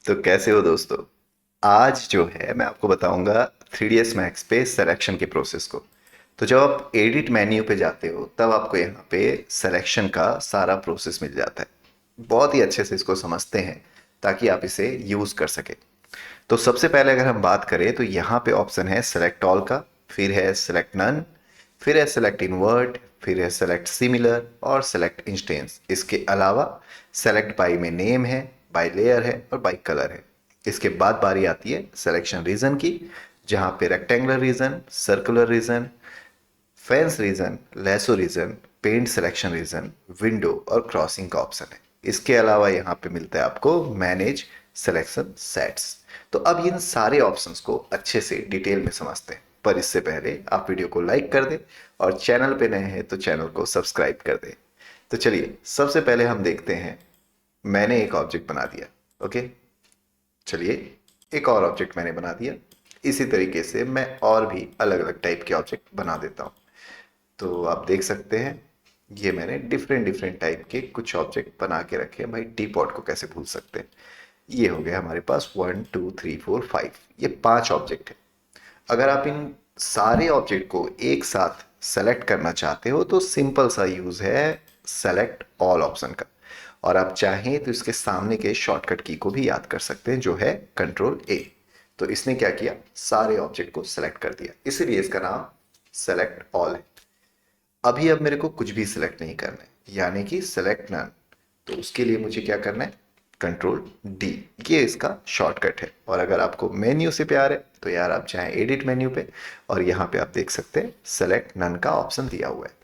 तो कैसे हो दोस्तों। आज जो है मैं आपको बताऊंगा 3ds मैक्स पे सिलेक्शन के प्रोसेस को। तो जब आप एडिट मेन्यू पे जाते हो तब आपको यहाँ पे सिलेक्शन का सारा प्रोसेस मिल जाता है। बहुत ही अच्छे से इसको समझते हैं ताकि आप इसे यूज़ कर सके। तो सबसे पहले अगर हम बात करें तो यहाँ पे ऑप्शन है सेलेक्ट ऑल का, फिर है सेलेक्ट नन, फिर है सेलेक्ट इनवर्ट, फिर है सेलेक्ट सिमिलर और सेलेक्ट इंस्टेंस। इसके अलावा सेलेक्ट बाई में नेम है, बाई लेयर है और बाई कलर है। इसके बाद बारी आती है सिलेक्शन रीजन की, जहाँ पे rectangular region, circular region, fence region, lasso region, paint selection region, window और क्रॉसिंग का ऑप्शन है। इसके अलावा यहाँ पे मिलता है आपको मैनेज सिलेक्शन सेट्स। तो अब इन सारे ऑप्शंस को अच्छे से डिटेल में समझते हैं, पर इससे पहले आप वीडियो को लाइक कर दें और चैनल पे नए हैं तो चैनल को सब्सक्राइब कर दें। तो चलिए सबसे पहले हम देखते हैं। मैंने एक ऑब्जेक्ट बना दिया। ओके, चलिए एक और ऑब्जेक्ट मैंने बना दिया। इसी तरीके से मैं और भी अलग अलग टाइप के ऑब्जेक्ट बना देता हूँ। तो आप देख सकते हैं ये मैंने डिफरेंट डिफरेंट टाइप के कुछ ऑब्जेक्ट बना के रखे हैं। भाई टी पॉट को कैसे भूल सकते हैं। ये हो गया हमारे पास 1 2 3 4 5, ये 5 ऑब्जेक्ट है। अगर आप इन सारे ऑब्जेक्ट को एक साथ सेलेक्ट करना चाहते हो तो सिंपल सा यूज है सेलेक्ट ऑल ऑप्शन का। और आप चाहें तो इसके सामने के शॉर्टकट की को भी याद कर सकते हैं, जो है Ctrl+A। तो इसने क्या किया, सारे ऑब्जेक्ट को सेलेक्ट कर दिया, इसीलिए इसका नाम सेलेक्ट ऑल है। अभी अब मेरे को कुछ भी सिलेक्ट नहीं करना है, यानी कि सेलेक्ट नन। तो उसके लिए मुझे क्या करना है, Ctrl+D। ये इसका शॉर्टकट है। और अगर आपको मेन्यू से प्यार है तो यार आप चाहें एडिट मेन्यू पे, और यहाँ पे आप देख सकते हैं सेलेक्ट नन का ऑप्शन दिया हुआ है।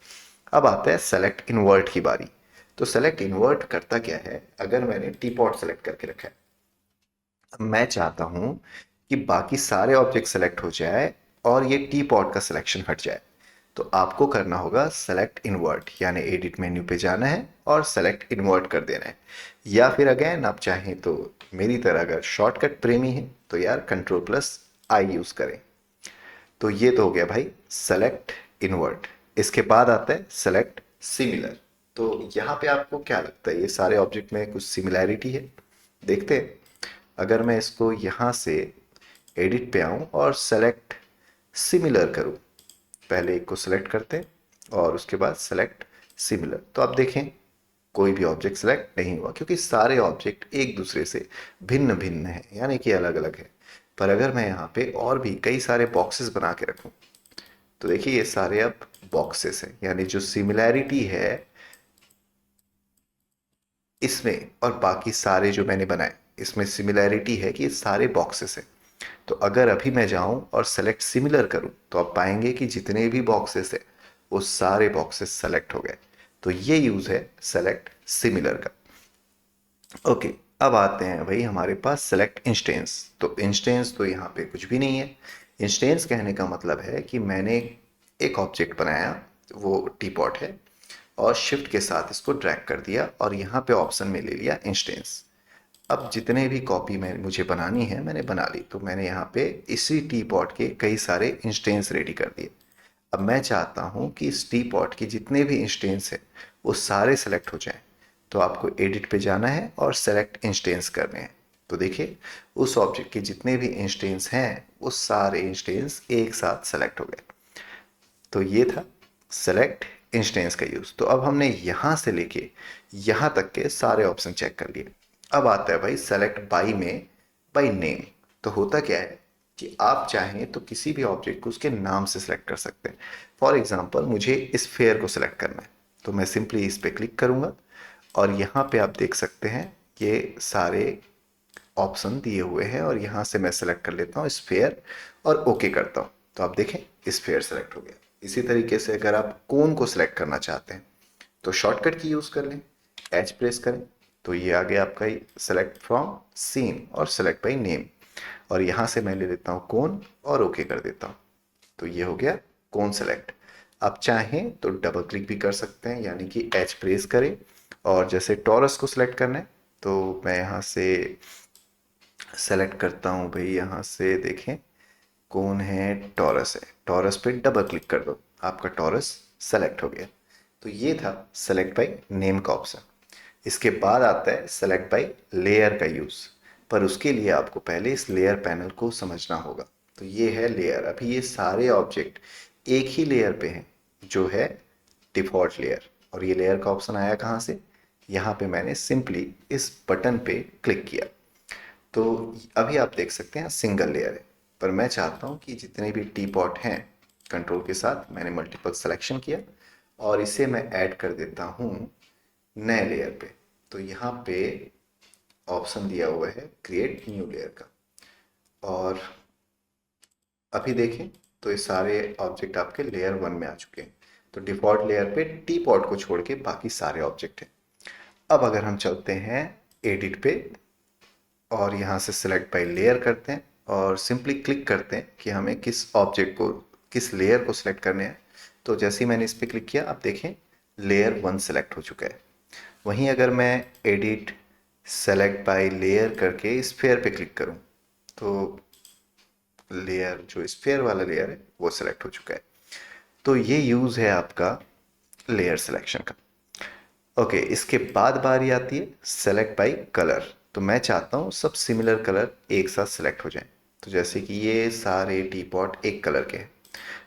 अब आता है सेलेक्ट इनवर्ट की बारी। तो सेलेक्ट इनवर्ट करता क्या है, अगर मैंने टी पॉट सेलेक्ट करके रखा है, अब मैं चाहता हूं कि बाकी सारे ऑब्जेक्ट सेलेक्ट हो जाए और ये टी पॉट का सिलेक्शन हट जाए, तो आपको करना होगा सेलेक्ट इनवर्ट, यानी एडिट मेन्यू पे जाना है और सेलेक्ट इनवर्ट कर देना है। या फिर अगेन आप चाहें तो मेरी तरह अगर शॉर्टकट प्रेमी है तो यार Ctrl+I यूज करें। तो ये तो हो गया भाई सेलेक्ट इनवर्ट। इसके बाद आता है सेलेक्ट सिमिलर। तो यहाँ पे आपको क्या लगता है, ये सारे ऑब्जेक्ट में कुछ सिमिलैरिटी है? देखते हैं। अगर मैं इसको यहाँ से एडिट पे आऊँ और सेलेक्ट सिमिलर करूँ, पहले एक को सेलेक्ट करते हैं और उसके बाद सेलेक्ट सिमिलर, तो आप देखें कोई भी ऑब्जेक्ट सेलेक्ट नहीं हुआ, क्योंकि सारे ऑब्जेक्ट एक दूसरे से भिन्न भिन्न हैं, यानी कि अलग अलग है। पर अगर मैं यहाँ पे और भी कई सारे बॉक्सेस बना के रखूँ तो देखिए ये सारे अब बॉक्सेस हैं, यानी जो सिमिलैरिटी है इसमें और बाकी सारे जो मैंने बनाए इसमें सिमिलैरिटी है कि ये सारे बॉक्सेस हैं। तो अगर अभी मैं जाऊं और सेलेक्ट सिमिलर करूं तो आप पाएंगे कि जितने भी बॉक्सेस है वो सारे बॉक्सेस सेलेक्ट हो गए। तो ये यूज है सेलेक्ट सिमिलर का। ओके, अब आते हैं भाई हमारे पास सेलेक्ट इंस्टेंस। तो इंस्टेंस तो यहाँ पे कुछ भी नहीं है। इंस्टेंस कहने का मतलब है कि मैंने एक ऑब्जेक्ट बनाया, वो टी पॉट है, और शिफ्ट के साथ इसको ड्रैग कर दिया और यहाँ पे ऑप्शन में ले लिया इंस्टेंस। अब जितने भी कॉपी मैं मुझे बनानी है मैंने बना ली, तो मैंने यहाँ पे इसी टी पॉट के कई सारे इंस्टेंस रेडी कर दिए। अब मैं चाहता हूँ कि इस टी पॉट के जितने भी इंस्टेंस हैं वो सारे सेलेक्ट हो जाएं। तो आपको एडिट पे जाना है और सेलेक्ट इंस्टेंस करने हैं। तो देखिए उस ऑब्जेक्ट के जितने भी इंस्टेंस हैं वो सारे इंस्टेंस एक साथ सेलेक्ट हो गए। तो ये था सेलेक्ट इंस्टेंस का यूज़। तो अब हमने यहाँ से लेके यहाँ तक के सारे ऑप्शन चेक कर लिए। अब आता है भाई सेलेक्ट बाई में बाई नेम। तो होता क्या है कि आप चाहें तो किसी भी ऑब्जेक्ट को उसके नाम से सेलेक्ट कर सकते हैं। फॉर एग्जांपल मुझे इस फेयर को सेलेक्ट करना है, तो मैं सिंपली इस पर क्लिक करूँगा और यहाँ पे आप देख सकते हैं ये सारे ऑप्शन दिए हुए हैं, और यहाँ से मैं सेलेक्ट कर लेता हूँ स्फेयर और ओके करता हूँ। तो आप देखें स्फेयर सेलेक्ट हो गया। इसी तरीके से अगर आप कोन को सिलेक्ट करना चाहते हैं तो शॉर्टकट की यूज़ कर लें, एच प्रेस करें, तो ये आ गया आपका सेलेक्ट फ्रॉम सीन और सेलेक्ट बाई नेम। और यहाँ से मैं ले लेता हूँ कोन और ओके कर देता हूँ। तो ये हो गया कोन सेलेक्ट। आप चाहें तो डबल क्लिक भी कर सकते हैं, यानी कि एच प्रेस करें और जैसे टॉरस को सिलेक्ट करना है तो मैं यहाँ से सेलेक्ट करता हूँ भाई, यहाँ से देखें कौन है, टॉरस है, टॉरस पे डबल क्लिक कर दो, आपका टॉरस सेलेक्ट हो गया। तो ये था सेलेक्ट बाय नेम का ऑप्शन। इसके बाद आता है सेलेक्ट बाय लेयर का यूज़। पर उसके लिए आपको पहले इस लेयर पैनल को समझना होगा। तो ये है लेयर। अभी ये सारे ऑब्जेक्ट एक ही लेयर पे हैं, जो है डिफ़ॉल्ट लेयर। और ये लेयर का ऑप्शन आया कहाँ से? यहाँ पे मैंने सिंपली इस बटन पे क्लिक किया। तो अभी आप देख सकते हैं सिंगल लेयर है, पर मैं चाहता हूँ कि जितने भी टी पॉट हैं, कंट्रोल के साथ मैंने मल्टीपल सिलेक्शन किया और इसे मैं ऐड कर देता हूँ नए लेयर पे। तो यहाँ पे ऑप्शन दिया हुआ है क्रिएट न्यू लेयर का, और अभी देखें तो ये सारे ऑब्जेक्ट आपके लेयर 1 में आ चुके हैं। तो डिफ़ॉल्ट लेयर पे टी पॉट को छोड़ के बाकी सारे ऑब्जेक्ट हैं। अब अगर हम चलते हैं एडिट पे और यहाँ से सिलेक्ट बाय लेयर करते हैं और सिंपली क्लिक करते हैं कि हमें किस ऑब्जेक्ट को, किस लेयर को सिलेक्ट करने हैं। तो जैसे ही मैंने इस पर क्लिक किया, आप देखें लेयर 1 सेलेक्ट हो चुका है। वहीं अगर मैं एडिट सेलेक्ट बाय लेयर करके स्फेयर पे क्लिक करूं, तो लेयर जो स्फेयर वाला लेयर है वो सिलेक्ट हो चुका है। तो ये यूज़ है आपका लेयर सिलेक्शन का। ओके, इसके बाद बारी आती है सेलेक्ट बाय कलर। तो मैं चाहता हूँ सब सिमिलर कलर एक साथ सेलेक्ट हो जाएं। तो जैसे कि ये सारे टी पॉट एक कलर के हैं,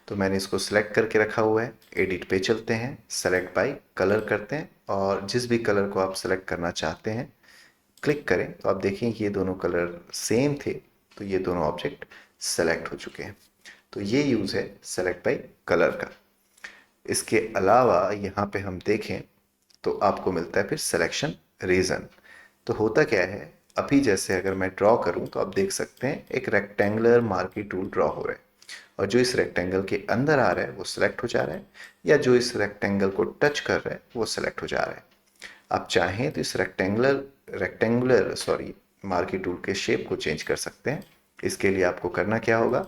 तो मैंने इसको सिलेक्ट करके रखा हुआ है। एडिट पे चलते हैं, सेलेक्ट बाय कलर करते हैं और जिस भी कलर को आप सेलेक्ट करना चाहते हैं क्लिक करें। तो आप देखें कि ये दोनों कलर सेम थे, तो ये दोनों ऑब्जेक्ट सेलेक्ट हो चुके हैं। तो ये यूज़ है सेलेक्ट बाय कलर का। इसके अलावा यहाँ पे हम देखें तो आपको मिलता है फिर सिलेक्शन रीजन। तो होता क्या है, अभी जैसे अगर मैं ड्रॉ करूं तो आप देख सकते हैं एक रेक्टेंगुलर मार्की टूल ड्रॉ हो रहा है, और जो इस रेक्टेंगल के अंदर आ रहा है वो सिलेक्ट हो जा रहा है, या जो इस रेक्टेंगल को टच कर रहा है वो सिलेक्ट हो जा रहा है। आप चाहें तो इस रेक्टेंगुलर मार्की टूल के शेप को चेंज कर सकते हैं। इसके लिए आपको करना क्या होगा,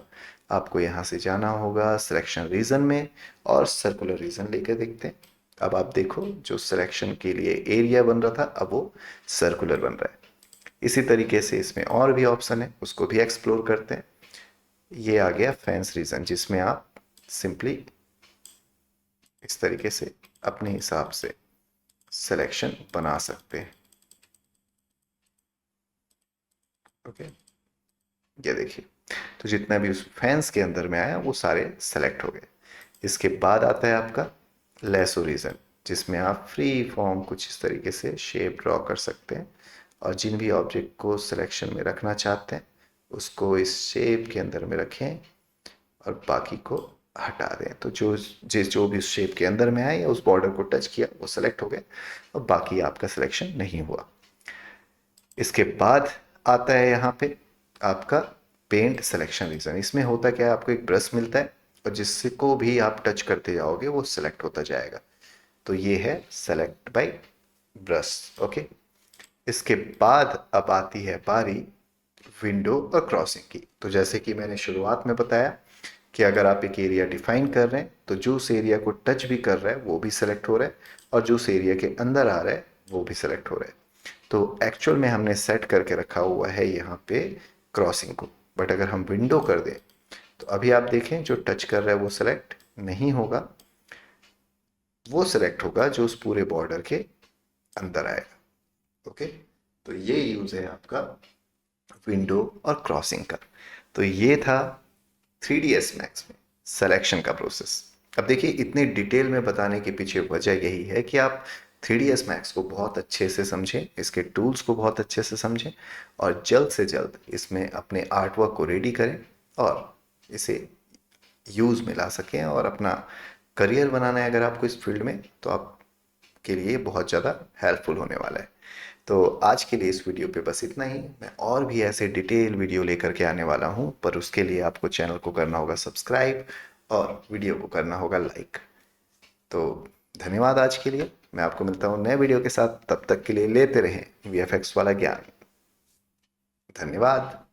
आपको यहाँ से जाना होगा सिलेक्शन रीजन में और सर्कुलर रीजन लेकर देखते हैं। अब आप देखो जो सिलेक्शन के लिए एरिया बन रहा था अब वो सर्कुलर बन रहा है। इसी तरीके से इसमें और भी ऑप्शन है, उसको भी एक्सप्लोर करते हैं। ये आ गया फेंस रीजन, जिसमें आप सिंपली इस तरीके से अपने हिसाब से सिलेक्शन बना सकते हैं। ओके, ये देखिए, तो जितना भी उस फैंस के अंदर में आया वो सारे सेलेक्ट हो गए। इसके बाद आता है आपका लेसो रीजन, जिसमें आप फ्री फॉर्म कुछ इस तरीके से शेप ड्रॉ कर सकते हैं और जिन भी ऑब्जेक्ट को सिलेक्शन में रखना चाहते हैं उसको इस शेप के अंदर में रखें और बाकी को हटा दें। तो जो भी उस शेप के अंदर में आए या उस बॉर्डर को टच किया वो सेलेक्ट हो गए और बाकी आपका सिलेक्शन नहीं हुआ। इसके बाद आता है यहाँ पे आपका पेंट सिलेक्शन रीजन। इसमें होता क्या है, आपको एक ब्रश मिलता है और जिससे को भी आप टच करते जाओगे वो सिलेक्ट होता जाएगा। तो ये है सेलेक्ट बाय ब्रश। ओके, इसके बाद अब आती है बारी विंडो और क्रॉसिंग की। तो जैसे कि मैंने शुरुआत में बताया कि अगर आप एक एरिया डिफाइन कर रहे हैं तो जो उस एरिया को टच भी कर रहा है वो भी सिलेक्ट हो रहा है और जो उस एरिया के अंदर आ रहा है वो भी सिलेक्ट हो रहा है। तो एक्चुअल में हमने सेट करके रखा हुआ है यहाँ पे क्रॉसिंग को, बट अगर हम विंडो कर दें तो अभी आप देखें जो टच कर रहा है वो सिलेक्ट नहीं होगा, वो सिलेक्ट होगा जो उस पूरे बॉर्डर के अंदर आएगा। ओके, तो ये यूज है आपका विंडो और क्रॉसिंग का। तो ये था 3ds मैक्स में सिलेक्शन का प्रोसेस। अब देखिए इतने डिटेल में बताने के पीछे वजह यही है कि आप 3ds मैक्स को बहुत अच्छे से समझें, इसके टूल्स को बहुत अच्छे से समझें और जल्द से जल्द इसमें अपने आर्ट वर्क को रेडी करें और इसे यूज़ में ला सकें और अपना करियर बनाना है अगर आपको इस फील्ड में, तो आपके लिए बहुत ज़्यादा हेल्पफुल होने वाला है। तो आज के लिए इस वीडियो पे बस इतना ही। मैं और भी ऐसे डिटेल वीडियो लेकर के आने वाला हूँ, पर उसके लिए आपको चैनल को करना होगा सब्सक्राइब और वीडियो को करना होगा लाइक। तो धन्यवाद आज के लिए। मैं आपको मिलता हूँ नए वीडियो के साथ, तब तक के लिए लेते रहें वीएफएक्स वाला ज्ञान। धन्यवाद।